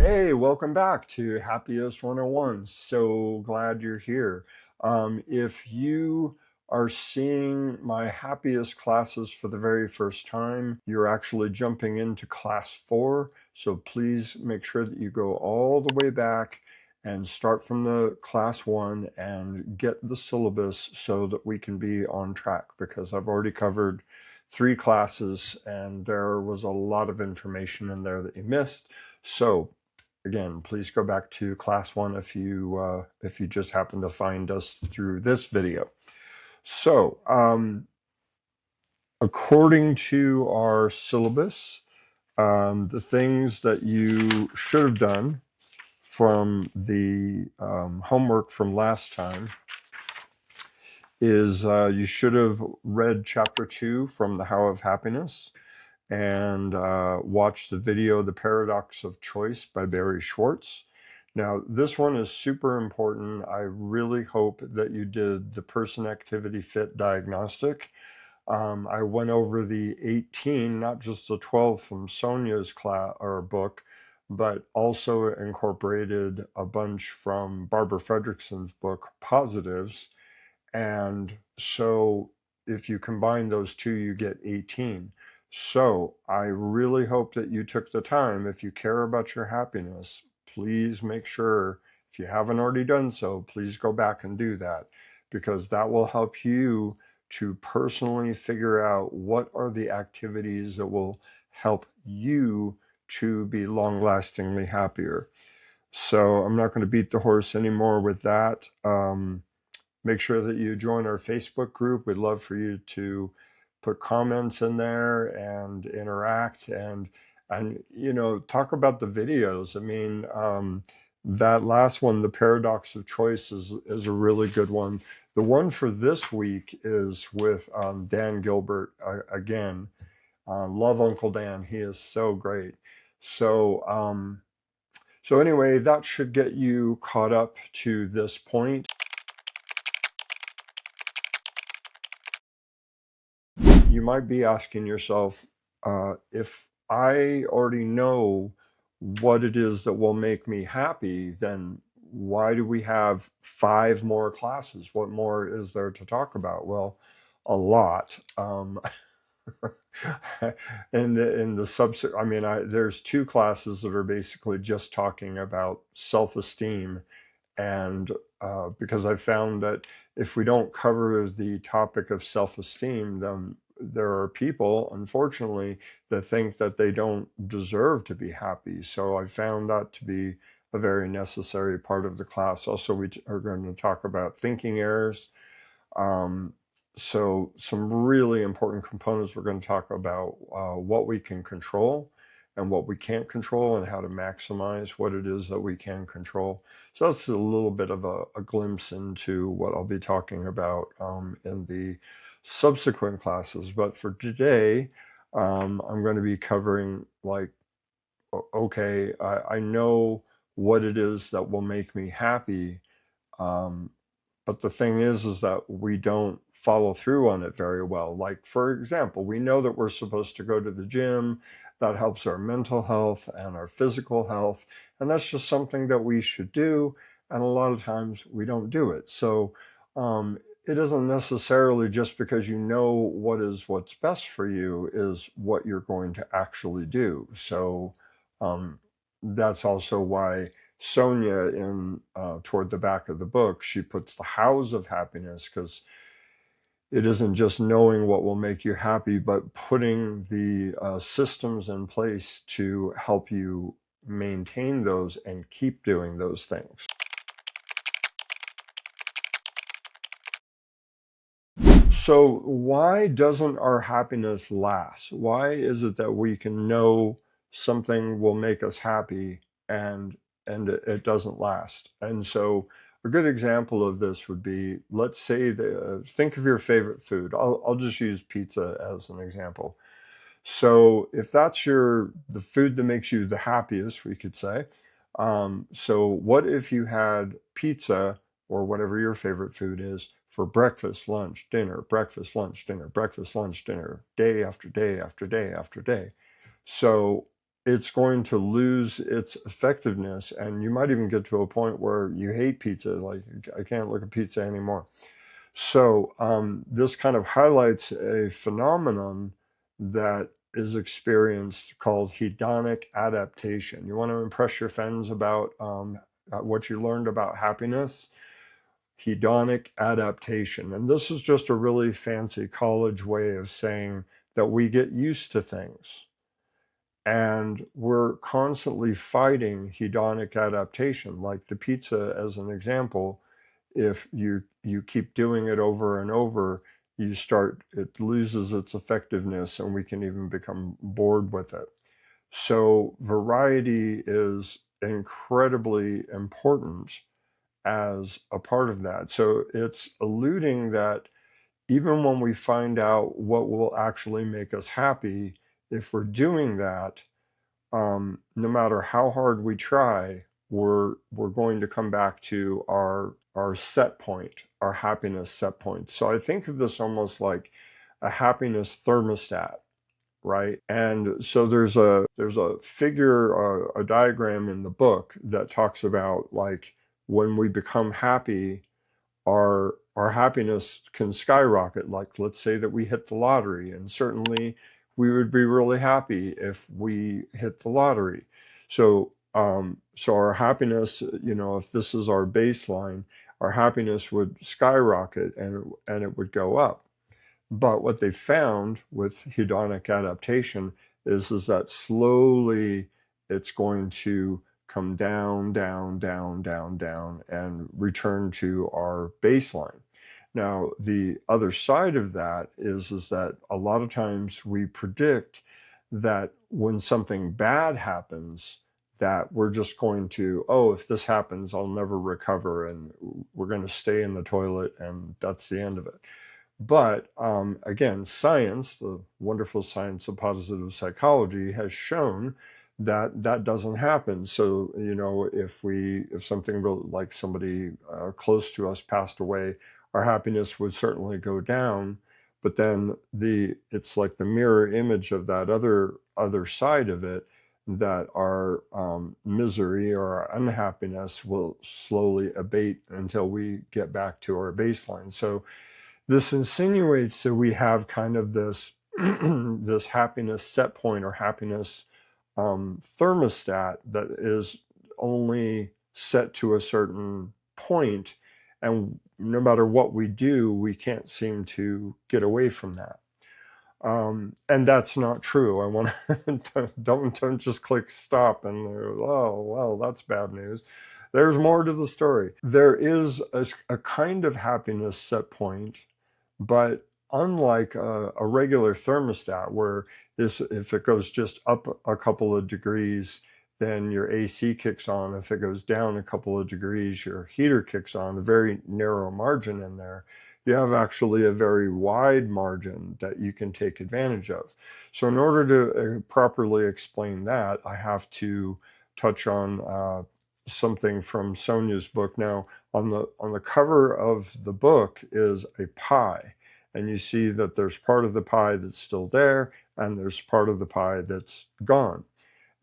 Hey, welcome back to Happiest 101. So glad you're here. If you are seeing my happiest classes for the very first time, you're actually jumping into class 4. So please make sure that you go all the way back and start from the class 1 and get the syllabus so that we can be on track, because I've already covered 3 classes and there was a lot of information in there that you missed. So again, please go back to class 1 if you just happen to find us through this video. So, according to our syllabus, the things that you should have done from the homework from last time is you should have read chapter 2 from the How of Happiness and watched the video, The Paradox of Choice by Barry Schwartz. Now, this one is super important. I really hope that you did the person activity fit diagnostic. I went over the 18, not just the 12 from Sonia's class or book, but also incorporated a bunch from Barbara Fredrickson's book, Positives. And so if you combine those two, you get 18. So I really hope that you took the time. If you care about your happiness, please make sure, if you haven't already done so, please go back and do that, because that will help you to personally figure out what are the activities that will help you to be long-lastingly happier. So I'm not going to beat the horse anymore with that. Make sure that you join our Facebook group. We'd love for you to put comments in there and interact and talk about the videos. I mean, that last one, The Paradox of Choice, is a really good one. The one for this week is with Dan Gilbert again. Love Uncle Dan. He is so great. So anyway, that should get you caught up to this point. You might be asking yourself, if I already know what it is that will make me happy, then why do we have 5 more classes? What more is there to talk about? Well, a lot. In the subset, I mean, there's 2 classes that are basically just talking about self-esteem. And because I found that if we don't cover the topic of self-esteem, then there are people, unfortunately, that think that they don't deserve to be happy. So I found that to be a very necessary part of the class. Also, we are going to talk about thinking errors. So some really important components. We're going to talk about what we can control and what we can't control, and how to maximize what it is that we can control. So that's a little bit of a glimpse into what I'll be talking about in the subsequent classes. But for today, I'm going to be covering, like, okay, I know what it is that will make me happy, but the thing is that we don't follow through on it very well. Like, for example, we know that we're supposed to go to the gym. That helps our mental health and our physical health. And that's just something that we should do. And a lot of times we don't do it. So it isn't necessarily just because you know what's best for you is what you're going to actually do. So that's also why Sonia, in toward the back of the book, she puts the hows of happiness, because it isn't just knowing what will make you happy, but putting the systems in place to help you maintain those and keep doing those things. So why doesn't our happiness last? Why is it that we can know something will make us happy and it doesn't last? And so a good example of this would be, let's say, think of your favorite food. I'll just use pizza as an example. So if that's the food that makes you the happiest, we could say. So what if you had pizza, or whatever your favorite food is, for breakfast, lunch, dinner, breakfast, lunch, dinner, breakfast, lunch, dinner, day after day after day after day? So it's going to lose its effectiveness, and you might even get to a point where you hate pizza, like I can't look at pizza anymore. So this kind of highlights a phenomenon that is experienced called hedonic adaptation. You want to impress your friends about what you learned about happiness? Hedonic adaptation. And this is just a really fancy college way of saying that we get used to things. And we're constantly fighting hedonic adaptation, like the pizza as an example. If you keep doing it over and over, it loses its effectiveness, and we can even become bored with it. So variety is incredibly important as a part of that. So it's alluding that even when we find out what will actually make us happy, if we're doing that, no matter how hard we try, we're going to come back to our set point, our happiness set point. So I think of this almost like a happiness thermostat, right? And so there's a figure, a diagram in the book that talks about like when we become happy, our happiness can skyrocket. Like let's say that we hit the lottery, and certainly we would be really happy if we hit the lottery. So our happiness, if this is our baseline, our happiness would skyrocket, and it would go up. But what they found with hedonic adaptation is that slowly it's going to come down, down, down, down, down, and return to our baseline. Now, the other side of that is that a lot of times we predict that when something bad happens, that we're just going to, oh, if this happens, I'll never recover, and we're going to stay in the toilet, and that's the end of it. But again, science, the wonderful science of positive psychology, has shown that that doesn't happen. So, if something like somebody close to us passed away, our happiness would certainly go down. But then it's like the mirror image of that other side of it, that our misery or our unhappiness will slowly abate until we get back to our baseline. So this insinuates that we have kind of this this happiness set point or happiness thermostat that is only set to a certain point, and no matter what we do, we can't seem to get away from that. And that's not true. I want to don't just click stop and oh well, that's bad news. There's more to the story. There is a kind of happiness set point, but unlike a regular thermostat, where if it goes just up a couple of degrees, then your AC kicks on. If it goes down a couple of degrees, your heater kicks on, a very narrow margin in there. You have actually a very wide margin that you can take advantage of. So in order to properly explain that, I have to touch on something from Sonia's book. Now, on the cover of the book is a pie, and you see that there's part of the pie that's still there, and there's part of the pie that's gone.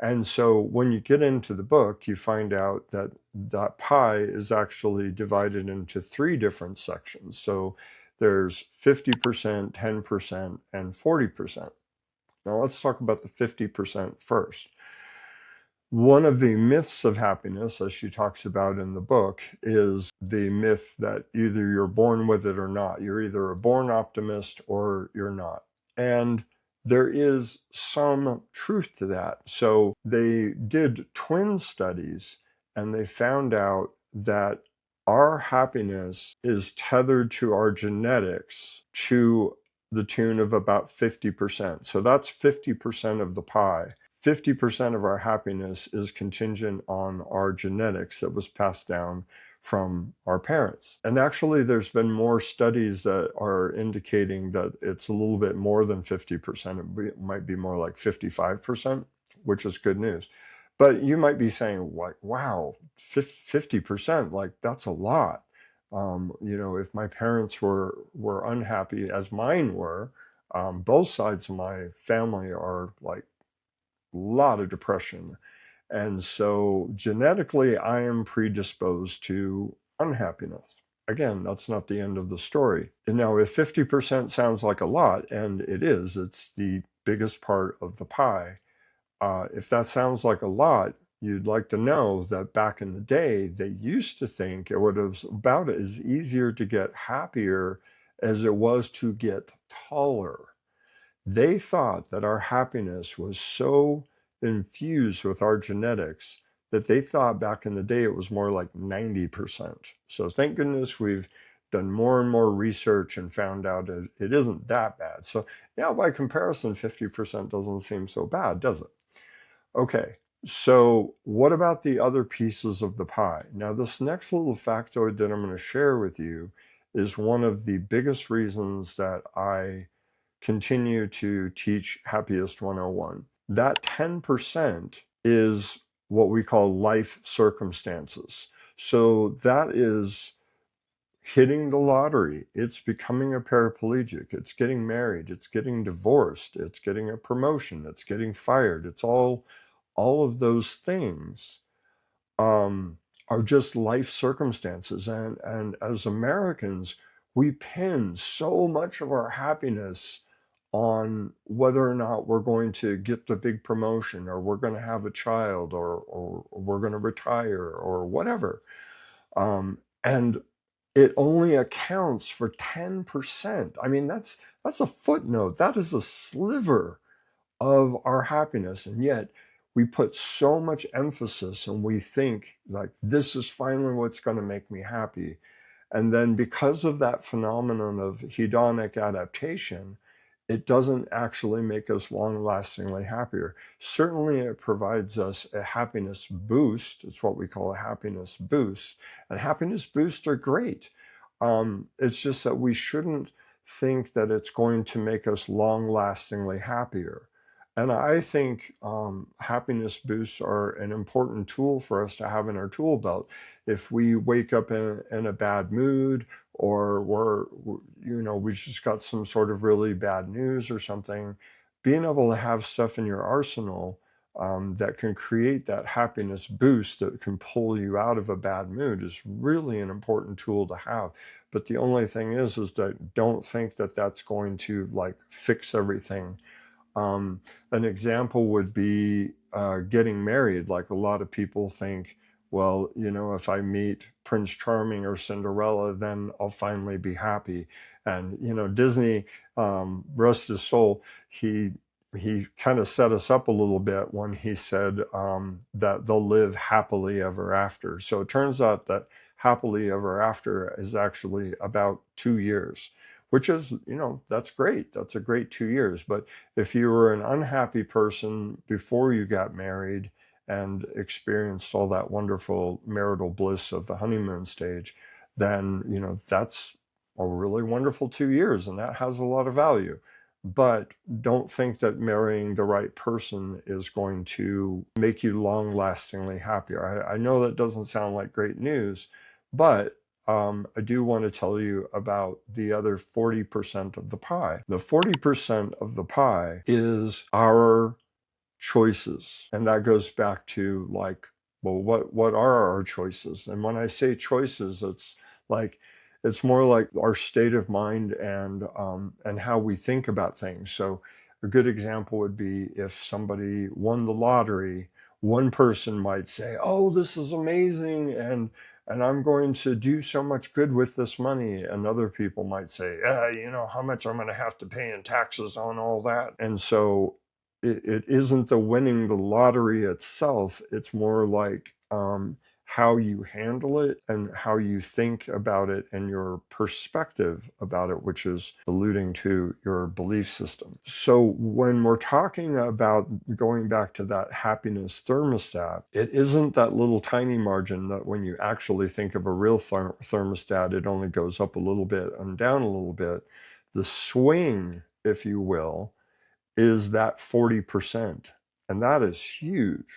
And so when you get into the book, you find out that that pie is actually divided into three different sections. So there's 50%, 10%, and 40%. Now let's talk about the 50% first. One of the myths of happiness, as she talks about in the book, is the myth that either you're born with it or not. You're either a born optimist or you're not. And there is some truth to that. So they did twin studies, and they found out that our happiness is tethered to our genetics to the tune of about 50%. So that's 50% of the pie. 50% of our happiness is contingent on our genetics that was passed down from our parents. And actually, there's been more studies that are indicating that it's a little bit more than 50%. It might be more like 55%, which is good news. But you might be saying, like, wow, 50%, like that's a lot. If my parents were unhappy as mine were, both sides of my family are like lot of depression. And so genetically, I am predisposed to unhappiness. Again, that's not the end of the story. And now, if 50% sounds like a lot, and it is, it's the biggest part of the pie. If that sounds like a lot, you'd like to know that back in the day, they used to think it was about as easier to get happier as it was to get taller. They thought that our happiness was so infused with our genetics that they thought back in the day it was more like 90%. So thank goodness we've done more and more research and found out it isn't that bad. So now by comparison, 50% doesn't seem so bad, does it? Okay, so what about the other pieces of the pie? Now, this next little factoid that I'm going to share with you is one of the biggest reasons that I continue to teach Happiest 101. That 10% is what we call life circumstances. So that is hitting the lottery, it's becoming a paraplegic, it's getting married, it's getting divorced, it's getting a promotion, it's getting fired. It's all of those things are just life circumstances. And as Americans, we pin so much of our happiness on whether or not we're going to get the big promotion, or we're going to have a child, or we're going to retire, or whatever. And it only accounts for 10%. I mean, that's a footnote. That is a sliver of our happiness. And yet we put so much emphasis, and we think like, this is finally what's going to make me happy. And then because of that phenomenon of hedonic adaptation, it doesn't actually make us long-lastingly happier. Certainly it provides us a happiness boost. It's what we call a happiness boost. And happiness boosts are great. It's just that we shouldn't think that it's going to make us long-lastingly happier. And I think happiness boosts are an important tool for us to have in our tool belt. If we wake up in a bad mood, or we just got some sort of really bad news or something, being able to have stuff in your arsenal that can create that happiness boost that can pull you out of a bad mood is really an important tool to have. But the only thing is that don't think that that's going to like fix everything. An example would be getting married. Like, a lot of people think, well, if I meet Prince Charming or Cinderella, then I'll finally be happy. And, Disney, rest his soul, he kind of set us up a little bit when he said that they'll live happily ever after. So it turns out that happily ever after is actually about 2 years, which is, that's great. That's a great 2 years. But if you were an unhappy person before you got married and experienced all that wonderful marital bliss of the honeymoon stage, then, that's a really wonderful 2 years, and that has a lot of value. But don't think that marrying the right person is going to make you long-lastingly happier. I know that doesn't sound like great news, but I do want to tell you about the other 40% of the pie. The 40% of the pie is our choices. And that goes back to like, well, what are our choices? And when I say choices, it's more like our state of mind and how we think about things. So a good example would be if somebody won the lottery, one person might say, oh, this is amazing, and I'm going to do so much good with this money. And other people might say, how much I'm going to have to pay in taxes on all that. And so it isn't the winning the lottery itself. It's more like how you handle it and how you think about it and your perspective about it, which is alluding to your belief system. So when we're talking about going back to that happiness thermostat, it isn't that little tiny margin that when you actually think of a real thermostat, it only goes up a little bit and down a little bit. The swing, if you will, is that 40%. And that is huge,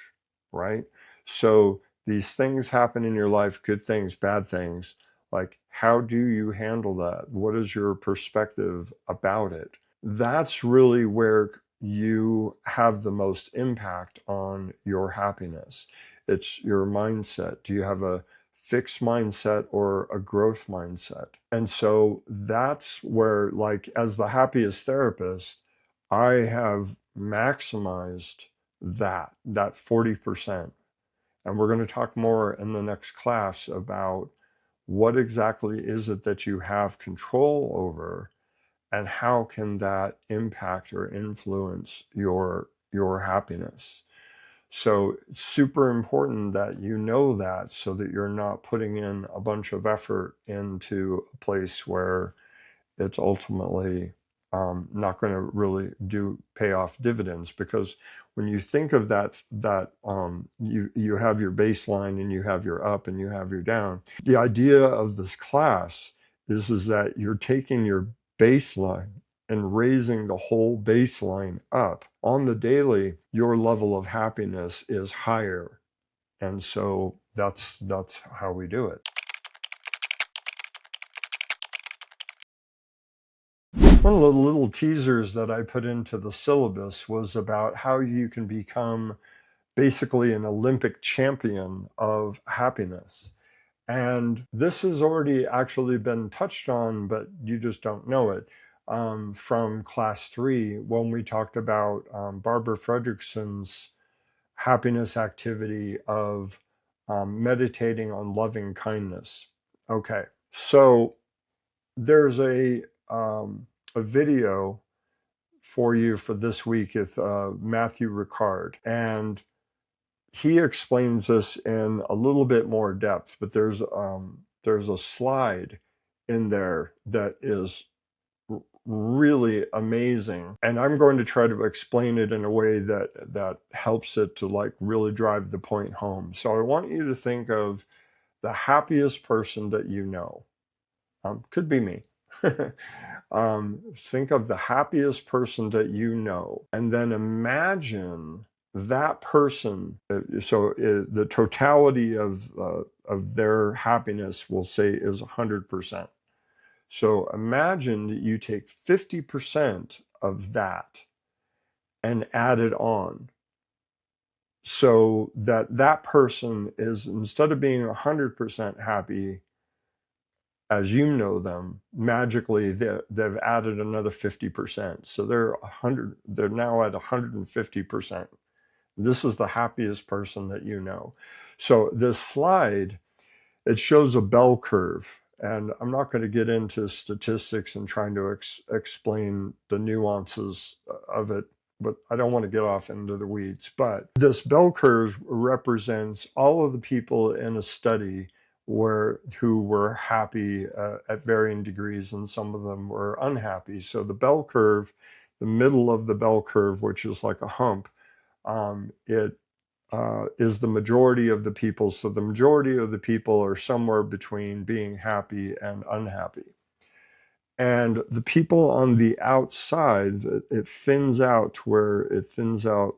right? So these things happen in your life, good things, bad things. Like, how do you handle that? What is your perspective about it? That's really where, you have the most impact on your happiness? It's your mindset. Do you have a fixed mindset or a growth mindset? And so that's where, like, as the happiest therapist, I have maximized that 40%. And we're going to talk more in the next class about what exactly is it that you have control over, and how can that impact or influence your happiness. So it's super important that you know that, so that you're not putting in a bunch of effort into a place where it's ultimately not going to really pay off dividends. Because when you think of that, you have your baseline and you have your up and you have your down. The idea of this class is that you're taking your baseline and raising the whole baseline up. On the daily, your level of happiness is higher. And so that's how we do it. One of the little teasers that I put into the syllabus was about how you can become basically an Olympic champion of happiness. And this has already actually been touched on, but you just don't know it, from class 3, when we talked about Barbara Fredrickson's happiness activity of meditating on loving kindness. Okay, so there's a video for you for this week with Matthew Ricard, and he explains this in a little bit more depth. But there's a slide in there that is really amazing, and I'm going to try to explain it in a way that helps it to, like, really drive the point home. So I want you to think of the happiest person that you know. Could be me. Think of the happiest person that you know, and then imagine that person. The totality of their happiness, we'll say, is 100%. So imagine that you take 50% of that and add it on, so that person is, instead of being 100% happy as you know them, magically they've added another 50%. So they're now at 150%. This is the happiest person that you know. So this slide, it shows a bell curve. And I'm not going to get into statistics and trying to explain the nuances of it, but I don't want to get off into the weeds. But this bell curve represents all of the people in a study who were happy at varying degrees, and some of them were unhappy. So the bell curve, the middle of the bell curve, which is like a hump, it is the majority of the people. So the majority of the people are somewhere between being happy and unhappy. And the people on the outside, it thins out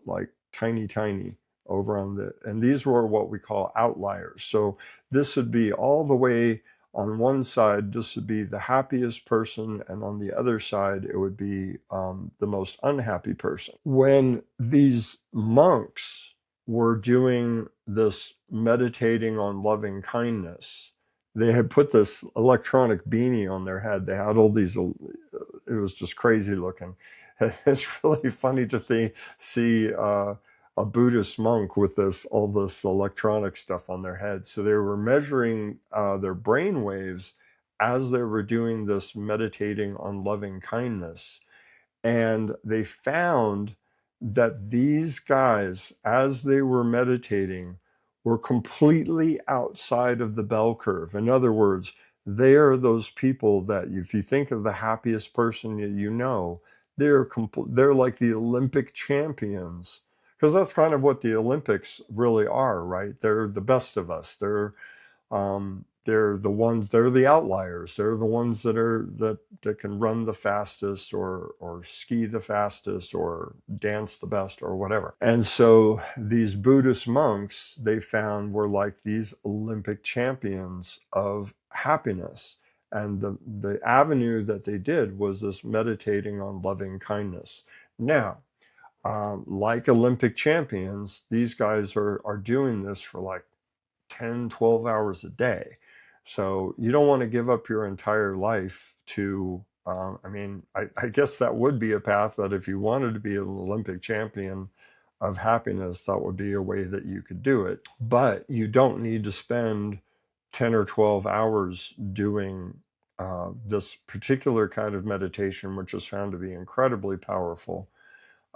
like tiny over on and these were what we call outliers. So this would be all the way on one side, this would be the happiest person, and on the other side, it would be the most unhappy person. When these monks were doing this meditating on loving kindness, they had put this electronic beanie on their head. They had all these, it was just crazy looking. It's really funny to see a Buddhist monk with all this electronic stuff on their head. So they were measuring their brain waves as they were doing this meditating on loving kindness. And they found that these guys, as they were meditating, were completely outside of the bell curve. In other words, they are those people that, if you think of the happiest person you know, they're like the Olympic champions, because that's kind of what the Olympics really are, right? They're the best of us. They're the outliers. They're the ones that can run the fastest, or ski the fastest, or dance the best, or whatever. And so these Buddhist monks, they found, were like these Olympic champions of happiness. And the avenue that they did was this meditating on loving kindness. Now, like Olympic champions, these guys are doing this for like 10, 12 hours a day. So you don't want to give up your entire life to, I mean, I guess that would be a path that if you wanted to be an Olympic champion of happiness, that would be a way that you could do it. But you don't need to spend 10 or 12 hours doing this particular kind of meditation, which is found to be incredibly powerful.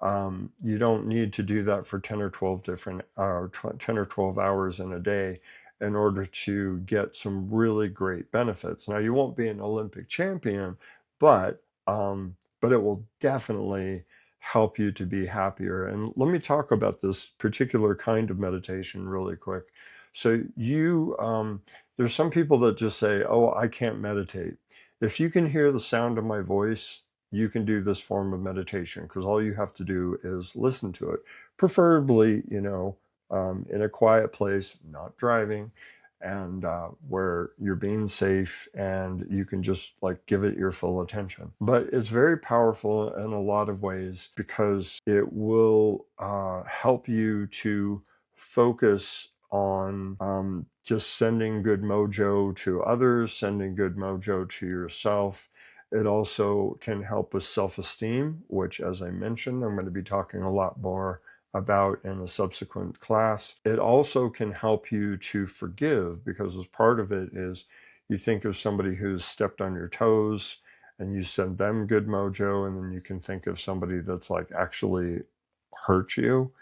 You don't need to do that for 10 or 12 different 10 or 12 hours in a day in order to get some really great benefits. Now, you won't be an Olympic champion, but it will definitely help you to be happier. And let me talk about this particular kind of meditation really quick. So there's some people that just say, "Oh, I can't meditate." If you can hear the sound of my voice, you can do this form of meditation, because all you have to do is listen to it, preferably, in a quiet place, not driving, and where you're being safe and you can just like give it your full attention. But it's very powerful in a lot of ways because it will help you to focus on just sending good mojo to others, sending good mojo to yourself. It also can help with self-esteem, which, as I mentioned, I'm going to be talking a lot more about in a subsequent class. It also can help you to forgive, because as part of it is you think of somebody who's stepped on your toes and you send them good mojo, and then you can think of somebody that's like actually hurt you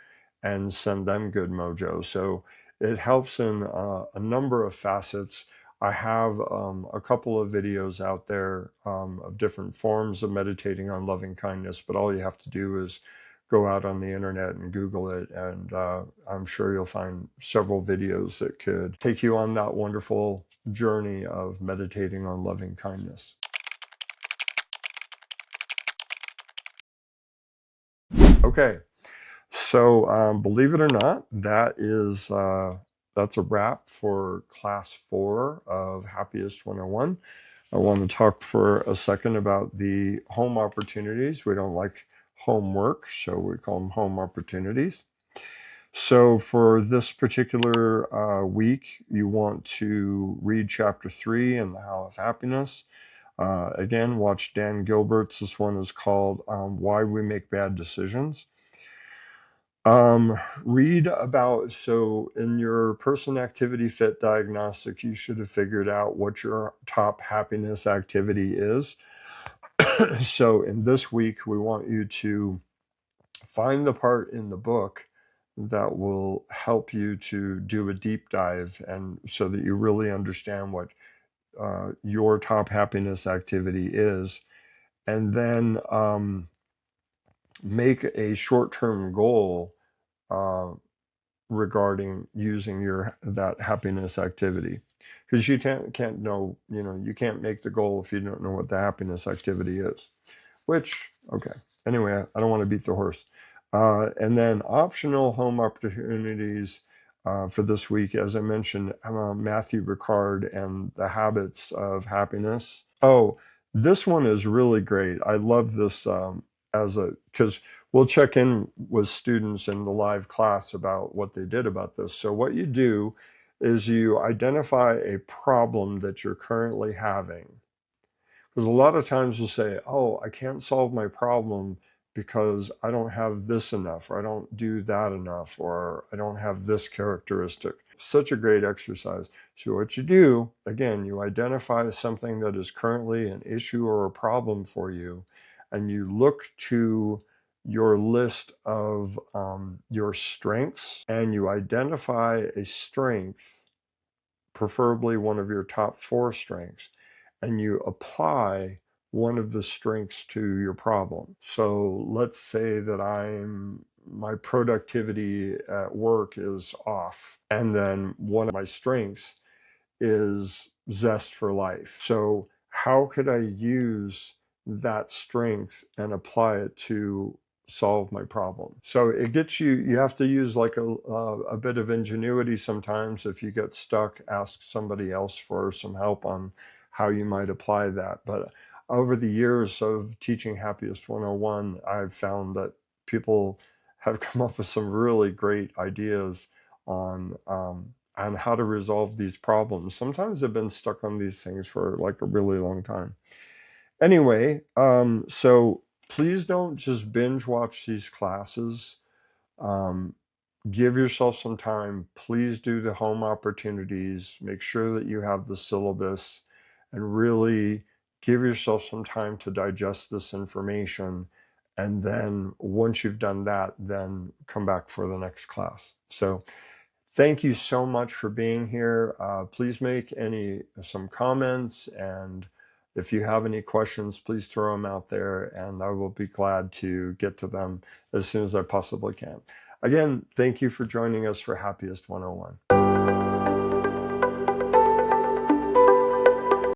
and send them good mojo. So it helps in a number of facets. I have a couple of videos out there of different forms of meditating on loving kindness, but all you have to do is go out on the internet and Google it, and I'm sure you'll find several videos that could take you on that wonderful journey of meditating on loving kindness. Okay, so believe it or not, that's a wrap for class 4 of Happiest 101. I want to talk for a second about the home opportunities. We don't like homework, so we call them home opportunities. So for this particular week, you want to read chapter 3 in the How of Happiness. Again, watch Dan Gilbert's. This one is called Why We Make Bad Decisions. Read about, so in your person activity fit diagnostic, you should have figured out what your top happiness activity is. So in this week, we want you to find the part in the book that will help you to do a deep dive, and so that you really understand what your top happiness activity is, and then make a short-term goal uh, regarding using that happiness activity, because you can't know, you can't make the goal if you don't know what the happiness activity is. Which, okay, anyway, I don't want to beat the horse. And then optional home opportunities for this week, as I mentioned, Matthew Ricard and the Habits of Happiness. Oh, this one is really great. I love this because we'll check in with students in the live class about what they did about this. So what you do is you identify a problem that you're currently having. Because a lot of times we'll say, "Oh, I can't solve my problem because I don't have this enough, or I don't do that enough, or I don't have this characteristic." Such a great exercise. So what you do, again, you identify something that is currently an issue or a problem for you, and you look to your list of your strengths, and you identify a strength, preferably one of your top 4 strengths, and you apply one of the strengths to your problem. So let's say that my productivity at work is off, and then one of my strengths is zest for life. So how could I use that strength and apply it to solve my problem? So it gets you have to use like a bit of ingenuity sometimes. If you get stuck, ask somebody else for some help on how you might apply that. But over the years of teaching Happiest 101, I've found that people have come up with some really great ideas on how to resolve these problems. Sometimes I've been stuck on these things for like a really long time. Anyway, so please don't just binge watch these classes. Um, Give yourself some time. Please do the home opportunities. Make sure that you have the syllabus and really give yourself some time to digest this information. And then once you've done that, then come back for the next class. So thank you so much for being here. Please make some comments, and if you have any questions, please throw them out there, and I will be glad to get to them as soon as I possibly can. Again, thank you for joining us for Happiest 101.